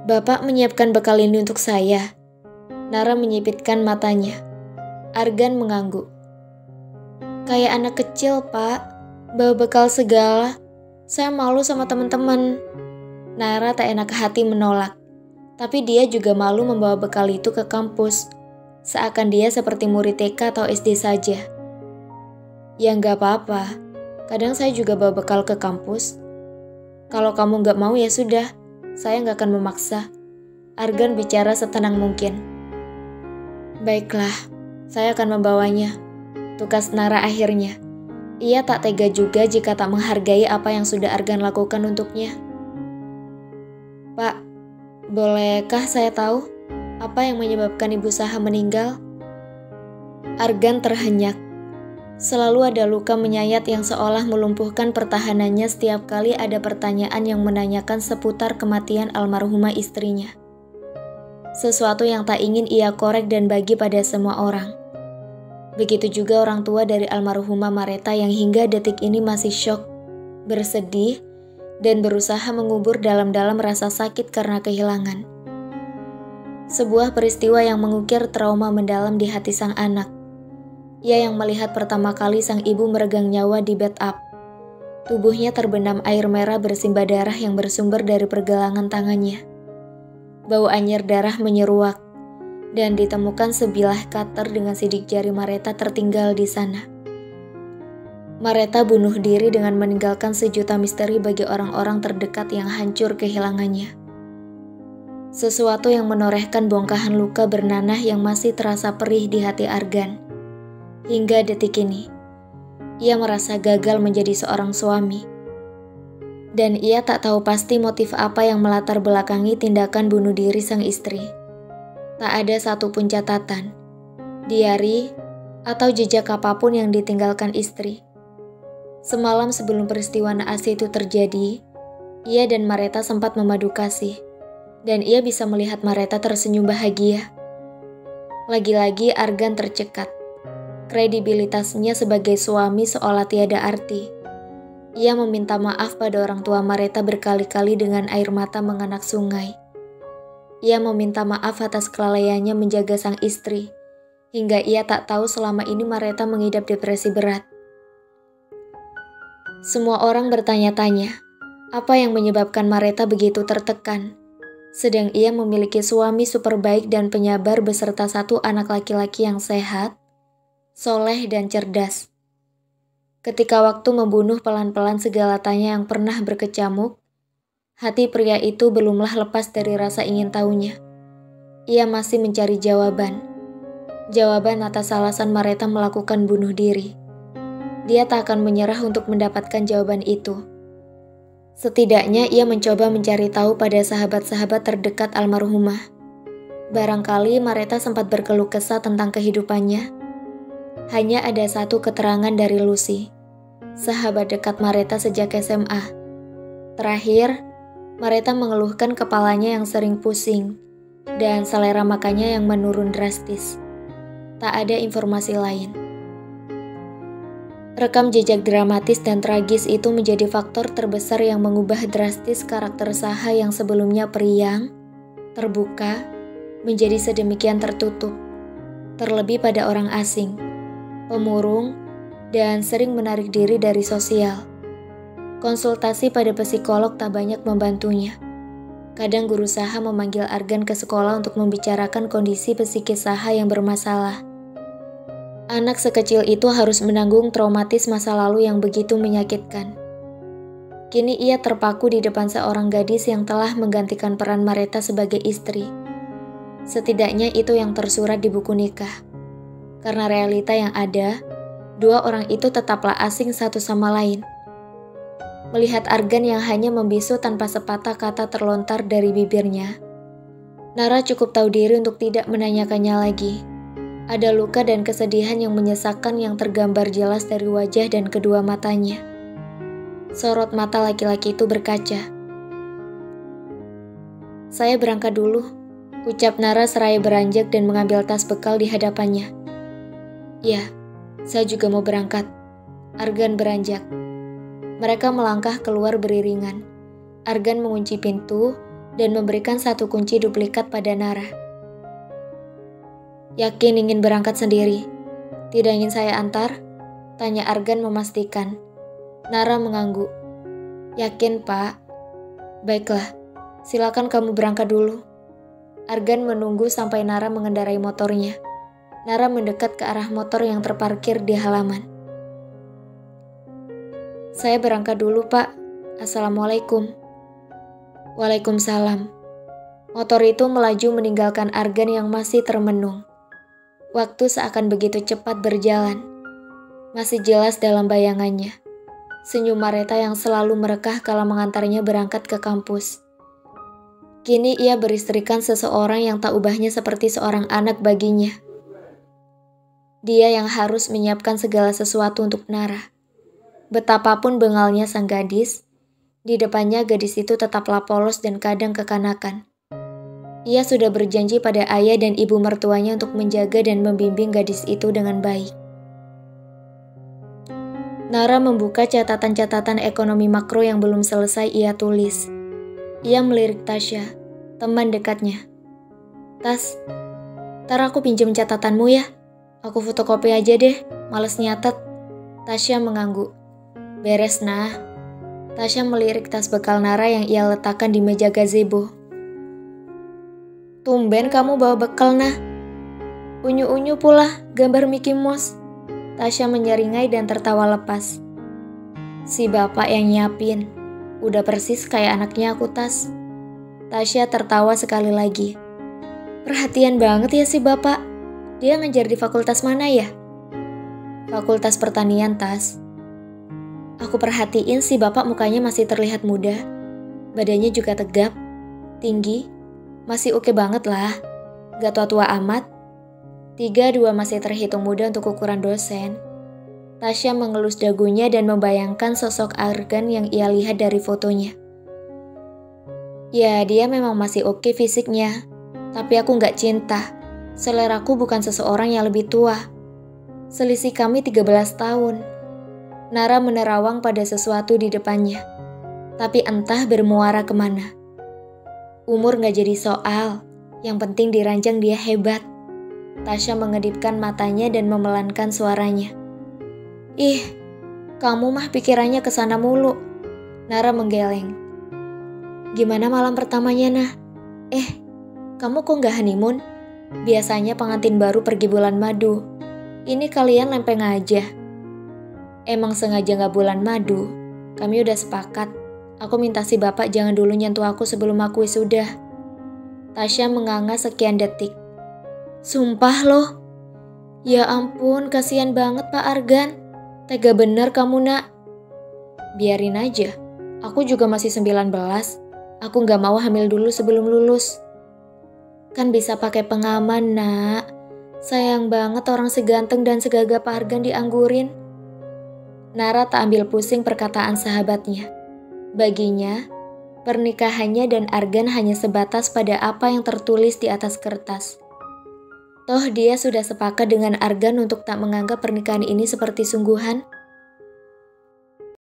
Bapak menyiapkan bekal ini untuk saya. Nara menyipitkan matanya. Argan mengangguk. Kayak anak kecil, Pak. Bawa bekal segala. Saya malu sama teman-teman. Nara tak enak hati menolak. Tapi dia juga malu membawa bekal itu ke kampus. Seakan dia seperti murid TK atau SD saja. Ya nggak apa-apa. Kadang saya juga bawa bekal ke kampus. Kalau kamu nggak mau ya sudah. Saya nggak akan memaksa. Argan bicara setenang mungkin. Baiklah, saya akan membawanya. Tukas Nara akhirnya. Ia tak tega juga jika tak menghargai apa yang sudah Argan lakukan untuknya. Pak, bolehkah saya tahu apa yang menyebabkan Ibu Saha meninggal? Argan terhenyak. Selalu ada luka menyayat yang seolah melumpuhkan pertahanannya setiap kali ada pertanyaan yang menanyakan seputar kematian almarhumah istrinya. Sesuatu yang tak ingin ia korek dan bagi pada semua orang. Begitu juga orang tua dari almarhumah Mareta yang hingga detik ini masih syok, bersedih, dan berusaha mengubur dalam-dalam rasa sakit karena kehilangan. Sebuah peristiwa yang mengukir trauma mendalam di hati sang anak. Ia yang melihat pertama kali sang ibu meregang nyawa di bed up. Tubuhnya terbenam air merah bersimbah darah yang bersumber dari pergelangan tangannya. Bau anyir darah menyeruak, dan ditemukan sebilah cutter dengan sidik jari Mareta tertinggal di sana. Mareta bunuh diri dengan meninggalkan sejuta misteri bagi orang-orang terdekat yang hancur kehilangannya. Sesuatu yang menorehkan bongkahan luka bernanah yang masih terasa perih di hati Argan. Hingga detik ini, ia merasa gagal menjadi seorang suami. Dan ia tak tahu pasti motif apa yang melatar belakangi tindakan bunuh diri sang istri. Tak ada satupun catatan, diari, atau jejak apapun yang ditinggalkan istri. Semalam sebelum peristiwa naas itu terjadi, ia dan Mareta sempat memadu kasih, dan ia bisa melihat Mareta tersenyum bahagia. Lagi-lagi Argan tercekat. Kredibilitasnya sebagai suami seolah tiada arti. Ia meminta maaf pada orang tua Mareta berkali-kali dengan air mata menganak sungai. Ia meminta maaf atas kelalaiannya menjaga sang istri, hingga ia tak tahu selama ini Mareta mengidap depresi berat. Semua orang bertanya-tanya, apa yang menyebabkan Mareta begitu tertekan, sedang ia memiliki suami super baik dan penyabar beserta satu anak laki-laki yang sehat, soleh dan cerdas. Ketika waktu membunuh pelan-pelan segala tanya yang pernah berkecamuk, hati pria itu belumlah lepas dari rasa ingin tahunya. Ia masih mencari jawaban. Jawaban atas alasan Mareta melakukan bunuh diri. Dia tak akan menyerah untuk mendapatkan jawaban itu. Setidaknya ia mencoba mencari tahu pada sahabat-sahabat terdekat almarhumah. Barangkali Mareta sempat berkeluh kesah tentang kehidupannya. Hanya ada satu keterangan dari Lucy, sahabat dekat Mareta sejak SMA. Terakhir, Mareta mengeluhkan kepalanya yang sering pusing dan selera makannya yang menurun drastis. Tak ada informasi lain. Rekam jejak dramatis dan tragis itu menjadi faktor terbesar yang mengubah drastis karakter Saha yang sebelumnya periang, terbuka, menjadi sedemikian tertutup, terlebih pada orang asing, pemurung, dan sering menarik diri dari sosial. Konsultasi pada psikolog tak banyak membantunya. Kadang guru Saha memanggil Argan ke sekolah untuk membicarakan kondisi psikis Saha yang bermasalah. Anak sekecil itu harus menanggung traumatis masa lalu yang begitu menyakitkan. Kini ia terpaku di depan seorang gadis yang telah menggantikan peran Mareta sebagai istri. Setidaknya itu yang tersurat di buku nikah. Karena realita yang ada, dua orang itu tetaplah asing satu sama lain. Melihat Argan yang hanya membisu tanpa sepatah kata terlontar dari bibirnya, Nara cukup tahu diri untuk tidak menanyakannya lagi. Ada luka dan kesedihan yang menyesakkan yang tergambar jelas dari wajah dan kedua matanya. Sorot mata laki-laki itu berkaca. "Saya berangkat dulu," ucap Nara seraya beranjak dan mengambil tas bekal di hadapannya. "Ya, saya juga mau berangkat." Argan beranjak. Mereka melangkah keluar beriringan. Argan mengunci pintu dan memberikan satu kunci duplikat pada Nara. Yakin ingin berangkat sendiri? Tidak ingin saya antar? Tanya Argan memastikan. Nara mengangguk. Yakin, Pak? Baiklah, silakan kamu berangkat dulu. Argan menunggu sampai Nara mengendarai motornya. Nara mendekat ke arah motor yang terparkir di halaman. Saya berangkat dulu, Pak. Assalamualaikum. Waalaikumsalam. Motor itu melaju meninggalkan Argan yang masih termenung. Waktu seakan begitu cepat berjalan. Masih jelas dalam bayangannya. Senyum Mareta yang selalu merekah kala mengantarnya berangkat ke kampus. Kini ia beristrikan seseorang yang tak ubahnya seperti seorang anak baginya. Dia yang harus menyiapkan segala sesuatu untuk Nara. Betapapun bengalnya sang gadis, di depannya gadis itu tetaplah polos dan kadang kekanakan. Ia sudah berjanji pada ayah dan ibu mertuanya untuk menjaga dan membimbing gadis itu dengan baik. Nara membuka catatan-catatan ekonomi makro yang belum selesai ia tulis. Ia melirik Tasya, teman dekatnya. Tas, ntar aku pinjam catatanmu ya. Aku fotokopi aja deh, males nyatet. Tasya mengangguk. Beres, nah. Tasya melirik tas bekal Nara yang ia letakkan di meja gazebo. Tumben kamu bawa bekal, nah. Unyu-unyu pula gambar Mickey Mouse. Tasya menyeringai dan tertawa lepas. Si bapak yang nyiapin. Udah persis kayak anaknya aku, Tas. Tasya tertawa sekali lagi. Perhatian banget ya si bapak. Dia ngajar di fakultas mana ya? Fakultas Pertanian, Tas. Aku perhatiin si bapak mukanya masih terlihat muda. Badannya juga tegap, tinggi, masih oke banget lah. Gak tua-tua amat. 32 masih terhitung muda untuk ukuran dosen. Tasya mengelus dagunya dan membayangkan sosok Argan yang ia lihat dari fotonya. Ya, dia memang masih oke fisiknya. Tapi aku gak cinta. Seleraku bukan seseorang yang lebih tua. Selisih kami 13 tahun. Nara menerawang pada sesuatu di depannya. Tapi entah bermuara kemana. Umur gak jadi soal. Yang penting diranjang dia hebat. Tasya mengedipkan matanya dan memelankan suaranya. Ih, kamu mah pikirannya kesana mulu. Nara menggeleng. Gimana malam pertamanya, nah? Kamu kok gak honeymoon? Biasanya pengantin baru pergi bulan madu. Ini kalian lempeng aja. Emang sengaja gak bulan madu. Kami udah sepakat. Aku minta si bapak jangan dulu nyentuh aku sebelum aku wisuda. Tasya menganga sekian detik. Sumpah loh. Ya ampun, kasihan banget Pak Argan. Tega bener kamu, nak. Biarin aja. Aku juga masih 19. Aku gak mau hamil dulu sebelum lulus. Kan bisa pakai pengaman, nak. Sayang banget orang seganteng dan segagah Pak Argan dianggurin. Nara tak ambil pusing perkataan sahabatnya. Baginya, pernikahannya dan Argan hanya sebatas pada apa yang tertulis di atas kertas. Toh dia sudah sepakat dengan Argan untuk tak menganggap pernikahan ini seperti sungguhan.